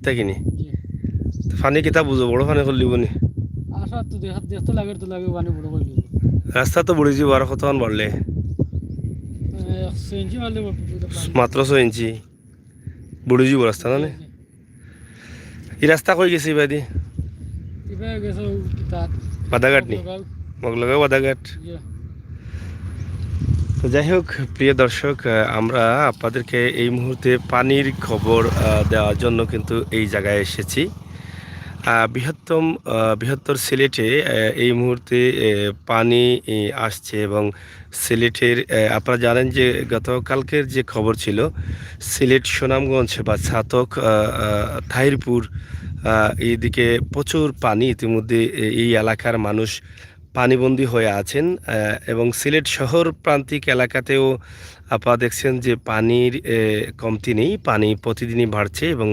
রাস্তা কিনি জি ফানি কিতা বুঝো বড় ফানি করলি বনি আসা তো দেখতে লাগে তো লাগে পানি বড় করে দিব রাস্তা তো বুড়ি যাব আর কতক্ষণ বাড়লে 100 ইঞ্চি মারলে পানি মাত্র 6 ইঞ্চি বুড়ি যাব রাস্তা জি না জি এই রাস্তা কই গেছি বাইদি এবার গেছে তার বাদাঘাট নি মগলগাঁও মগলগাঁও বাদাঘাট জি তো যাই হোক প্রিয় দর্শক আমরা আপনাদেরকে এই মুহূর্তে পানির খবর দেওয়ার জন্য কিন্তু এই জায়গায় এসেছি বৃহত্তর সিলেটে এই মুহূর্তে পানি আসছে এবং সিলেটের আপনারা জানেন যে গতকালকের যে খবর ছিল সিলেট সুনামগঞ্জ বা ছাতক তাহিরপুর এইদিকে প্রচুর পানি ইতিমধ্যে এই এলাকার মানুষ পানিবন্দী হয়ে আছেন এবং সিলেট শহর প্রান্তিক এলাকাতেও আপনারা দেখছেন যে পানির কমতি নেই পানি প্রতিদিনই বাড়ছে এবং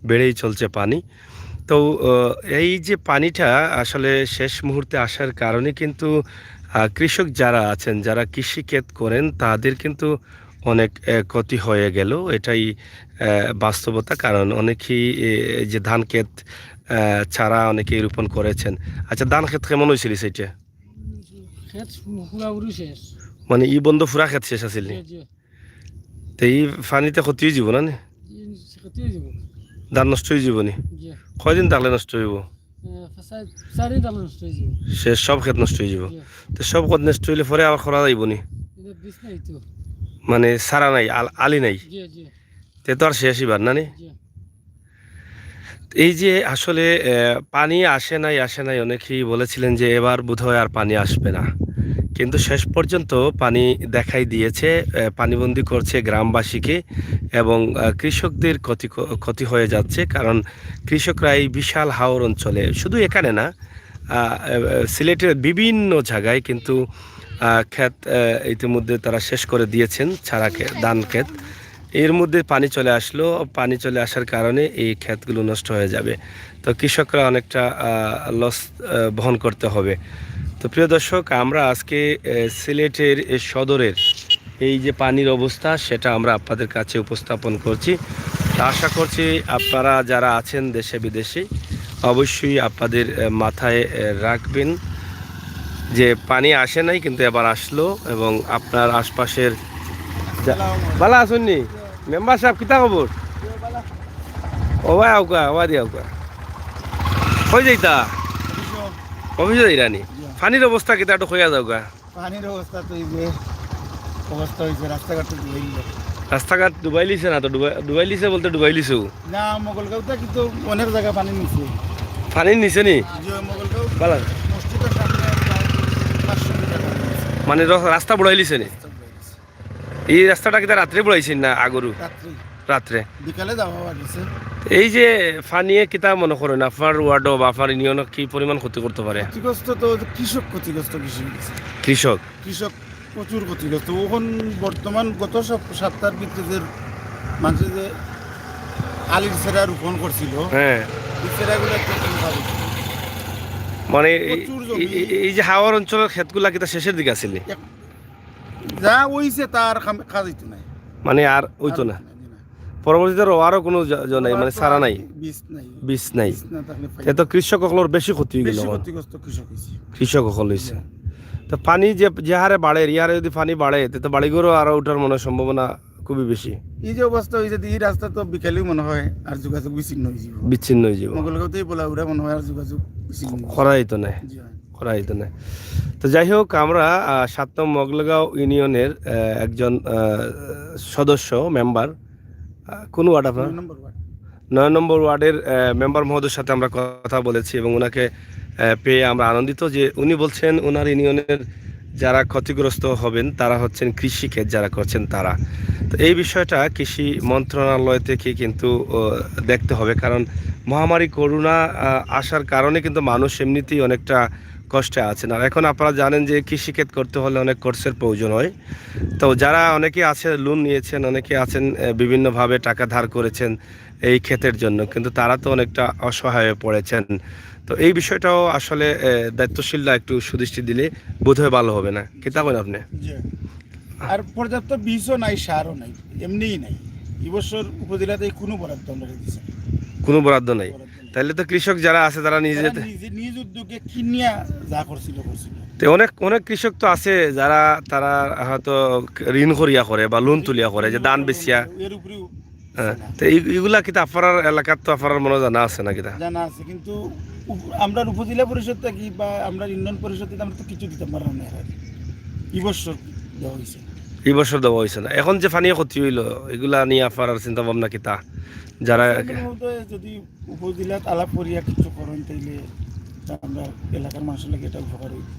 বেড়েই চলছে পানি তো এই যে পানিটা আসলে শেষ মুহূর্তে আসার কারণে কিন্তু কৃষক যারা আছেন যারা কৃষিক্ষেত করেন তাদের কিন্তু অনেক ক্ষতি হয়ে গেল এটাই বাস্তবতা কারণ অনেকেই যে ধান ক্ষেত ছাড়া অনেকেই রোপণ করেছেন আচ্ছা ধান ক্ষেত কেমন হয়েছিল সেইটা ক্ষেত পুরাপুরি শেষ মানে ই বন্ধ ফুরা ক্ষেত শেষ আছিল জি নি জি তো এই পানিতে ক্ষতি হয়ে যাব না নি? ক্ষতি যাব ধান নষ্ট হয়ে যাব নি জি কয়দিন থাকলে নষ্ট হইব চারি দাম নষ্ট হয়ে যাব সে সব ক্ষেত নষ্ট হয়ে যাব জি তো সব ক্ষেত নষ্ট হইলে পরে আবার খরা যাইব নি এটা বিষ নাই তো মানে সারা নাই আলি নাই জি জি তে তো আর শেষই বার না নি জি এই যে আসলে পানি আসে নাই অনেকেই বলেছিলেন যে এবার বোধহয় আর পানি আসবে না কিন্তু শেষ পর্যন্ত পানি দেখাই দিয়েছে পানিবন্দী করছে গ্রামবাসীকে এবং কৃষকদের ক্ষতি হয়ে যাচ্ছে কারণ কৃষকরা এই বিশাল হাওর অঞ্চলে শুধু এখানে না সিলেটের বিভিন্ন জায়গায় কিন্তু ক্ষেত ইতিমধ্যে তারা শেষ করে দিয়েছেন ছাড়া ধান ক্ষেত এর মধ্যে পানি চলে আসলো পানি চলে আসার কারণে এই ক্ষেতগুলো নষ্ট হয়ে যাবে তো কৃষকরা অনেকটা লস বহন করতে হবে তো প্রিয় দর্শক আমরা আজকে সিলেটের সদরের এই যে পানির অবস্থা সেটা আমরা আপনাদের কাছে উপস্থাপন করছি তা আশা করছি আপনারা যারা আছেন দেশে বিদেশে অবশ্যই আপনাদের মাথায় রাখবেন যে পানি আসে নাই কিন্তু এবার আসলো এবং আপনার আশপাশের ভালো আসুননি মেম্বার সাহেব কিতা খবর ও ভাই আউকা ওয়া দি আউকা কই যাইতা অফিসে যাইরানি পানির অবস্থা কিতা একটু হইয়া যাওগা পানির অবস্থা তো এই যে অবস্থা হয়েছে রাস্তাঘাট তো ডুবে গেল রাস্তাঘাট ডুবাই লিছে না তো ডুবাই লিছে বলতে ডুবাই লিছেও না মোগলগাঁওতে কিন্তু অনেক জায়গা পানি নিচ্ছে পানির নিচে নি যে মোগলগাঁও ভালো মসজিদের সামনে প্রায় 500 মিটার পানি নিচ্ছে। মানে রাস্তা বড়াই লিছে নি রাস্তা ডুবে গেছে। এই রাস্তাটা কিতা রাত্রে বড়াইছেন না আগরু রাত্রি রাত্রে বিকালে যাওয়া গেছে এই যে ফানিয়ে কিতা মনে করেন আপনার ওয়ার্ড বা আপনার ইউনিয়ন কি পরিমাণ ক্ষতি করতে পারে ক্ষতিগ্রস্ত তো কৃষক ক্ষতিগ্রস্ত বেশি হয়েছে কৃষক কৃষক প্রচুর ক্ষতিগ্রস্ত এখন বর্তমান গত সপ্তাহের ভিতরে যে মানুষের যে আলির সেরা রোপণ করছিল হ্যাঁ এই সেরাগুলো একটা ভাবে মানে প্রচুর জমি। এই যে হাওয়ার অঞ্চলের ক্ষেতগুলা কিতা শেষের দিকে আসলে যা হইছে তার কাজ হইতো নাই মানে আর ওইতো না পরবর্তীতে আরো কোনো নাই মানে সারা নাই বীজ নাই বীজ নাই বীজ না থাকলে এ তো কৃষকসকলের বেশি ক্ষতি হয়ে গেল বেশি ক্ষতিগ্রস্ত কৃষক হয়েছে কৃষকসকল হয়েছে তো পানি যে হারে বাড়ে এই হারে যদি পানি বাড়ে তো বাড়িঘরও আরো ওঠার মনে হয় সম্ভাবনা খুবই বেশি এই যে অবস্থা হয়েছে এই রাস্তা তো বিকালেও মনে হয় আর যোগাযোগ বিচ্ছিন্ন হয়ে যাব বিচ্ছিন্ন হয়ে যাব মঙ্গলগাঁওতেই বলা ওরা মনে হয় আর যোগাযোগ বিচ্ছিন্ন হয়ে যাবে। করাই তো নাই জি হয়। করাই তো নাই তো যাই হোক আমরা ৭ নং মগলগাঁও ইউনিয়নের একজন সদস্য মেম্বার কোন ওয়ার্ড আপনার 9 নম্বর ওয়ার্ড। ৯ নম্বর ওয়ার্ডের মেম্বার মহোদয়ের সাথে আমরা কথা বলেছি এবং ওনাকে পেয়ে আমরা আনন্দিত যে উনি বলছেন ওনার ইউনিয়নের যারা ক্ষতিগ্রস্ত হবেন তারা হচ্ছেন কৃষিক্ষেত যারা করছেন তারা তো এই বিষয়টা কৃষি মন্ত্রণালয় থেকে কিন্তু দেখতে হবে কারণ মহামারী করোনা আসার কারণে কিন্তু মানুষ এমনিতেই অনেকটা কষ্টে আছেন আর এখন আপনারা জানেন যে কৃষিক্ষেত করতে হলে অনেক কোর্সের প্রয়োজন হয় তো যারা অনেকে আছে লোন নিয়েছেন অনেকে আছেন বিভিন্নভাবে টাকা ধার করেছেন এই ক্ষেতের জন্য কিন্তু তারা তো অনেকটা অসহায় হয়ে পড়েছেন তো এই বিষয়টাও আসলে দায়িত্বশীলরা একটু সুদৃষ্টি দিলে বোধহয় ভালো হবে না কি তা বলেন আপনি জি হয়। আর পর্যাপ্ত বীজও নাই সারও নাই এমনিই নাই এবছর উপজেলাতে কোনো বরাদ্দ আমরা দিচ্ছে কোনো বরাদ্দ নাই। বরাদ্দ নেই। তাহলে তো কৃষক যারা আছে তারা নিজে তারা নিজে নিজ উদ্যোগে কিনিয়া যা করছিল করছিল। তো অনেক অনেক কৃষক তো আছে যারা তারা হয়তো ঋণ করিয়া করে বা লোন তুলিয়া করে যে ধান বেচিয়া। এর উপরেও হ্যাঁ, তো এইগুলা কিন্তু আপনার এলাকার তো আপনার মনে জানা আছে না কিনা? জানা আছে, কিন্তু আমরা উপজেলা পরিষদ থাকি বা আমরা ইউনিয়ন পরিষদ থেকে আমরা তো কিছু দিতে পারলাম না। এই বছর দেওয়া হয়েছে। এই বছর দেওয়া হয়েছে না। এখন যে ফানি ক্ষতি হইলো এগুলা নিয়ে আপনার চিন্তা ভাবনা কিতা? যারা যদি উপজেলাত আলাপ করিয়া কিছু করেন তাইলে তা আমরা এলাকার মানুষের লাগে এটা উপকার হইব।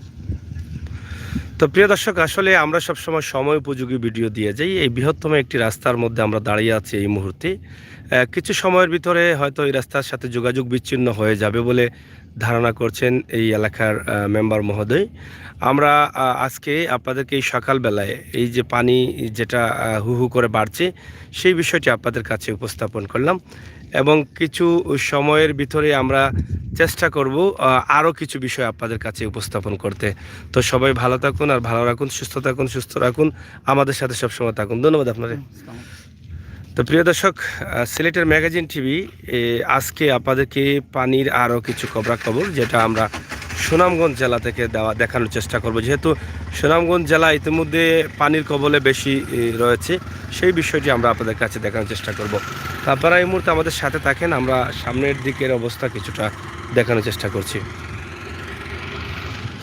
তো প্রিয় দর্শক, আসলে আমরা সবসময় সময় উপযোগী ভিডিও দিয়ে যাই। এই বৃহত্তম একটি রাস্তার মধ্যে আমরা দাঁড়িয়ে আছি এই মুহূর্তে। কিছু সময়ের ভিতরে হয়তো এই রাস্তার সাথে যোগাযোগ বিচ্ছিন্ন হয়ে যাবে বলে ধারণা করছেন এই এলাকার মেম্বার মহোদয়। আমরা আজকে আপনাদেরকে এই সকালবেলায় এই যে পানি যেটা হু হু করে বাড়ছে সেই বিষয়টি আপনাদের কাছে উপস্থাপন করলাম, এবং কিছু সময়ের ভিতরে আমরা চেষ্টা করব আরও কিছু বিষয় আপনাদের কাছে উপস্থাপন করতে। তো সবাই ভালো থাকুন, আর ভালো রাখুন, সুস্থ থাকুন, সুস্থ রাখুন, আমাদের সাথে সবসময় থাকুন। ধন্যবাদ আপনাদের। তো প্রিয় দর্শক, সিলেটের ম্যাগাজিন টিভি আজকে আপনাদেরকে পানির আরও কিছু খবরাখবর যেটা আমরা সুনামগঞ্জ জেলা থেকে দেখানোর চেষ্টা করব, যেহেতু সুনামগঞ্জ জেলা ইতিমধ্যে পানির কবলে বেশি রয়েছে, সেই বিষয়টি আমরা আপনাদের কাছে দেখানোর চেষ্টা করব। আপনারা এই মুহূর্তে আমাদের সাথে থাকেন, আমরা সামনের দিকের অবস্থা কিছুটা দেখানোর চেষ্টা করছি।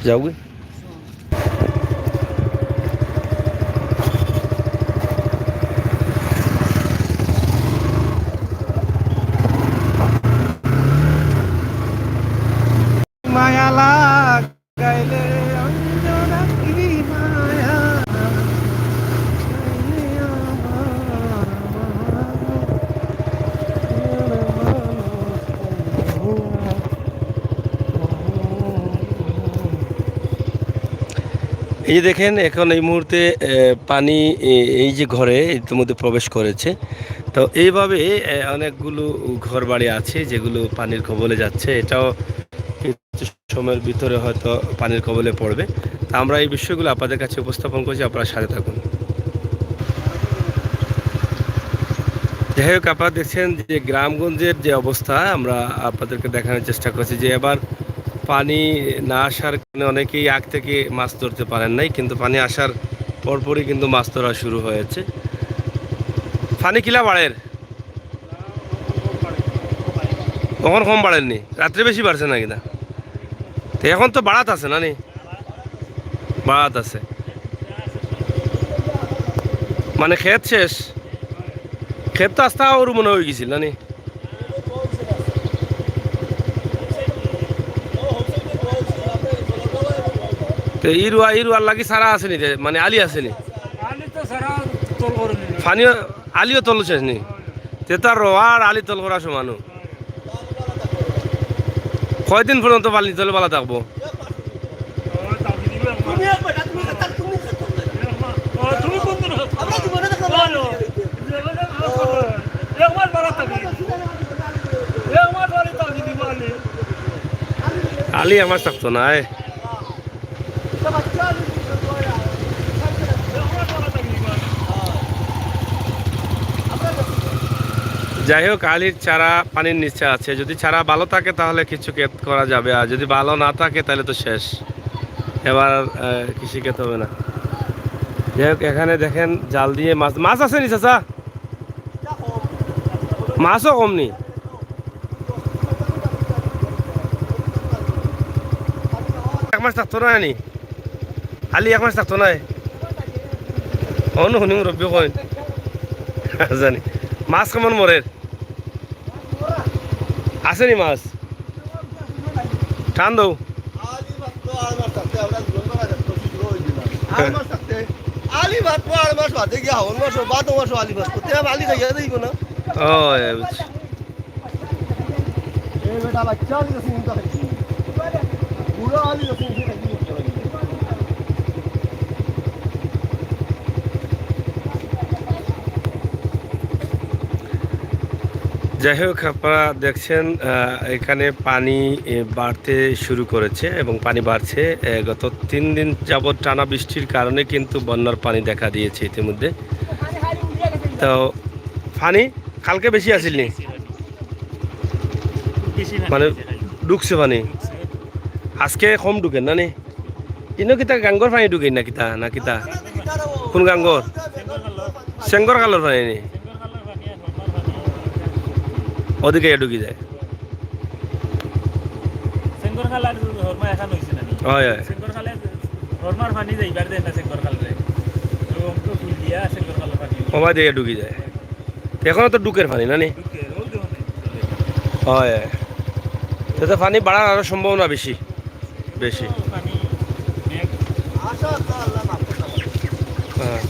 যাও গে। মায়া লাগাইলে অঞ্জনা কি মায়া। এই যে দেখেন এখন এই মুহূর্তে পানি এই যে ঘরে ইতিমধ্যে প্রবেশ করেছে। তো এইভাবে অনেকগুলো ঘর বাড়ি আছে যেগুলো পানির কবলে যাচ্ছে। এটাও কিছু সময়ের ভিতরে হয়তো পানির কবলে পড়বে। তা আমরা এই বিষয়গুলো আপনাদের কাছে উপস্থাপন করছি, আপনারা সাথে থাকুন। যাই হোক, আপনারা দেখছেন যে গ্রামগঞ্জের যে অবস্থা আমরা আপনাদেরকে দেখানোর চেষ্টা করছি, যে এবার পানি না আসার কারণে অনেকেই আগ থেকে মাছ ধরতে পারেন নাই, কিন্তু পানি আসার পরপরই কিন্তু মাছ ধরা শুরু হয়েছে। পানি কিলা বাড়ের কখন কম বাড়েননি, রাত্রে বেশি বাড়ছে না কিনা? তো এখন তো বাড়াত আছে না নি? বাড়াত আছে মানে ক্ষেত শেষ, ক্ষেত তো আস্তা ওর মনে হয়ে গেছিল না নি? তো ইরুয়ার লাগি সারা আসেনি, মানে আলি আসেনি, ফানিও আলিও তল শেষ নি? তে তার রোয়ার আলি তল করা সমানো। কয়দিন পর্যন্ত পানি তলে পালা থাকবো? আলি আমার থাকতো না। যাই হোক, আলির চারা পানির নিচে আছে। যদি চারা ভালো থাকে তাহলে কিছু ক্ষেত করা যাবে, আর যদি ভালো না থাকে তাহলে তো শেষ, এবার কৃষি ক্ষেত হবে না। যাই হোক, এখানে দেখেন জাল দিয়ে মাছ, মাছ আছে নি চাচা? মাছও কম নি? এক মাস থাকতো না নি আলি? এক মাস থাকতো না? শুনি রব্বি কই জানি। মাছ কেমন মরের আছে নি মাছ? টান দৌ আলি ভাত আর মাছ ভাতে গিয়া হন মাছ বাদ মাছ আলি ভাত করতে আলি খাইয়া দেব না। ও এই বেটা বাচ্চা আলি আছে কিন্তু খাইছি পুরো আলি আছে কিন্তু খাইছি। যাই হোক, আপনারা দেখছেন এখানে পানি বাড়তে শুরু করেছে, এবং পানি বাড়ছে। গত 3 দিন যাবৎ টানা বৃষ্টির কারণে কিন্তু বন্যার পানি দেখা দিয়েছে ইতিমধ্যে। তো পানি কালকে বেশি আসিল নি? বেশি মানে ঢুকছে পানি আজকে কম ঢুকেন না নি ইনো কিতা গাঙ্গর পানি ঢুকেন না কিতা না কিতা কোন গাঙ্গর সেঙ্গর কালর পানি নি ওদিকে ঢুকি যায় সেঙ্গর খালার হরমা এখন হইছে না হয় হয় সেঙ্গর খালে হরমার পানি যাইবার দেন না সেঙ্গর খালে তো ফুল দিয়া সেঙ্গর খালে পানি কমাই দিয়ে ঢুকি যায় এখনো তো ঢুকের পানি না নি ঢুকে রোল দেও না হয় তো পানি বাড়ার আরো সম্ভাবনা বেশি বেশি পানি মেঘ আশা তো আল্লাহ মাফ করতে হ্যাঁ।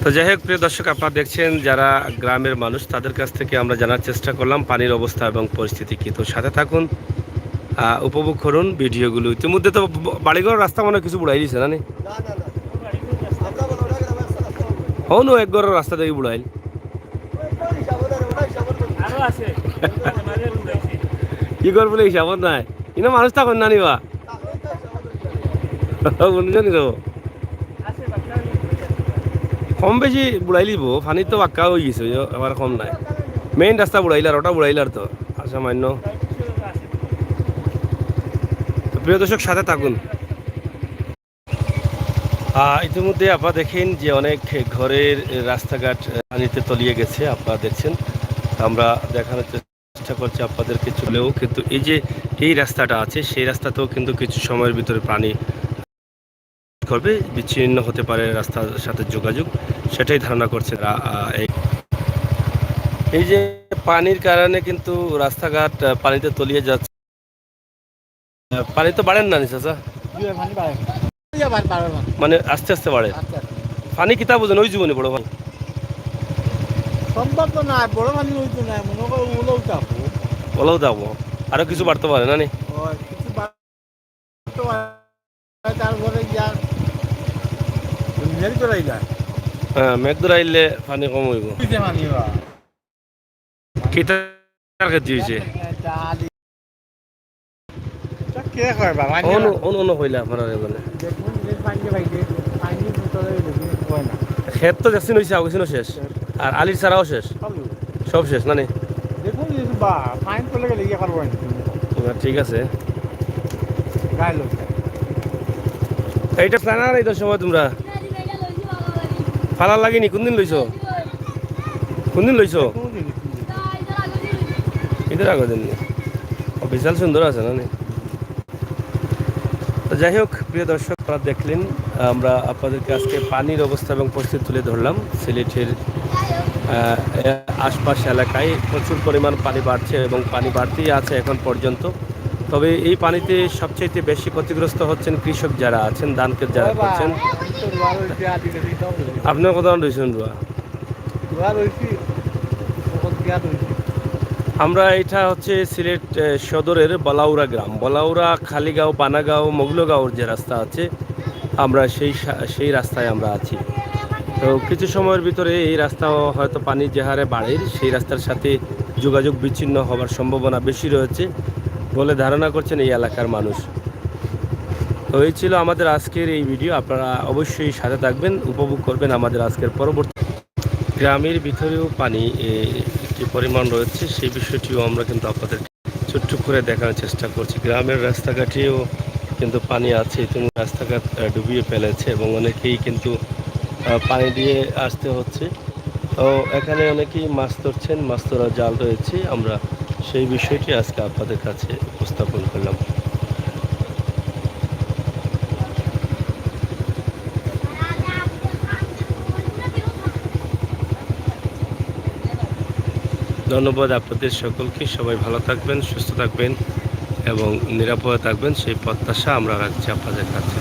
তো যাই হোক প্রিয় দর্শক আপনারা দেখছেন যারা গ্রামের মানুষ তাদের কাছ থেকে আমরা জানার চেষ্টা করলাম পানির অবস্থা এবং পরিস্থিতি কি তো সাথে থাকুন উপভোগ করুন ভিডিওগুলো ইতিমধ্যে তো বাড়িঘর রাস্তা মনে হয় কিছু বুড়াই দিছে না নি না আমরা বলো ওটা গ্রামের রাস্তা হন এক ঘরের রাস্তা থেকে বুড়াইল আরো আছে মাঝে উড়াইছে কি কর বলে হিসাবত নাই ইনো মানুষ থাকুন না নিবা বুঝছেন তো আছে বাচ্চা কম বেশি বুড়াই লিব পানি তো বাক্কা হয়ে গেছে আবার কম নাই মেইন রাস্তা বুড়াইলার ওটা বুড়াইলার তো সামান্য তো প্রিয় দর্শক সাথে থাকুন ইতিমধ্যে আপনারা দেখেন যে অনেক ঘরের রাস্তাঘাট পানিতে তলিয়ে গেছে আপনারা দেখছেন আমরা দেখানোর চেষ্টা করছি আপনাদেরকে চলেও কিন্তু এই যে এই রাস্তাটা আছে সেই রাস্তাতেও কিন্তু কিছু সময়ের ভিতরে পানি করবে বিচ্ছিন্ন হতে পারে রাস্তার সাথে যোগাযোগ সেটাই ধারণা করছে এই যে পানির কারণে কিন্তু রাস্তাঘাট পানিতে তলিয়ে যাচ্ছে পানি তো বাড়েন না চাচা মানে আস্তে আস্তে বাড়ে পানি কিতা বোঝেন ওই জীবনে বড় পানি সম্ভব তো না বড় পানি হইতো না মনে করো ওগুলোও যাবো বলেও যাবো আরো কিছু বাড়তে পারে না নি কিছু বাড়তে পারে, তারপরে গিয়া মেরি করাই যায় হ্যাঁ মেঘদুর আইলে পানি কম হইব কিতে পানি বা কিতা ক্ষেত্রে হয়েছে কে কয় বাবা অনু অনু অনু হইলে আপনারা বলে দেখুন যে পানি ভাইকে পানি ভিতরে দেখুন কয় না ক্ষেত তো যাচ্ছি নইছে আগুছিনো শেষ আর আলির ছাড়াও শেষ সব শেষ না নি দেখুন যে বা ফাইন করলে গেলে ইয়ে করবো ঠিক আছে গায়ে লোক এইটা প্ল্যানার এই সময় তোমরা ফালার লাগেনি কোনদিন লইছো কোনদিন লইছো ঈদের আগের দিন বিশাল সুন্দর আছে না নি তো যাই হোক প্রিয় দর্শক আপনারা দেখলেন আমরা আপনাদেরকে আজকে পানির অবস্থা এবং পরিস্থিতি তুলে ধরলাম সিলেটের আশপাশ এলাকায় প্রচুর পরিমাণ পানি বাড়ছে এবং পানি বাড়তেই আছে এখন পর্যন্ত তবে এই পানিতে সবচেয়ে বেশি ক্ষতিগ্রস্ত হচ্ছেন কৃষক যারা আছেন ধান ক্ষেত যারা করছেন আপনার কোথাও রয়েছেন রুয়া আমরা এটা হচ্ছে সিলেট সদরের বলাউড়া গ্রাম বলাউড়া খালিগাঁও পানাগাঁও মগলগাঁওর যে রাস্তা আছে আমরা সেই রাস্তায় আমরা আছি তো কিছু সময়ের ভিতরে এই রাস্তা হয়তো পানি যে হারে বাড়ে সেই রাস্তার সাথে যোগাযোগ বিচ্ছিন্ন হওয়ার সম্ভাবনা বেশি রয়েছে বলে ধারণা করছেন এই এলাকার মানুষ তো এই ছিল আমাদের আজকের এই ভিডিও আপনারা অবশ্যই সাথে থাকবেন উপভোগ করবেন আমাদের আজকের পরবর্তী গ্রামের ভিতরেও পানি কি পরিমাণ রয়েছে সেই বিষয়টিও আমরা কিন্তু আপনাদের ছোট্ট করে দেখানোর চেষ্টা করছি গ্রামের রাস্তাঘাটেও কিন্তু পানি আছে তুমি রাস্তাঘাট ডুবিয়ে ফেলেছে এবং অনেকেই কিন্তু পানি দিয়ে আসতে হচ্ছে তো এখানে অনেকেই মাছ ধরছেন মাছ ধরার জাল রয়েছে আমরা সেই বিষয়টি আজকে আপনাদের কাছে উপস্থাপন করলাম ধন্যবাদ আপনাদের সকলকে সবাই ভালো থাকবেন সুস্থ থাকবেন এবং নিরাপদে থাকবেন সেই প্রত্যাশা আমরা রাখছি আপনাদের কাছে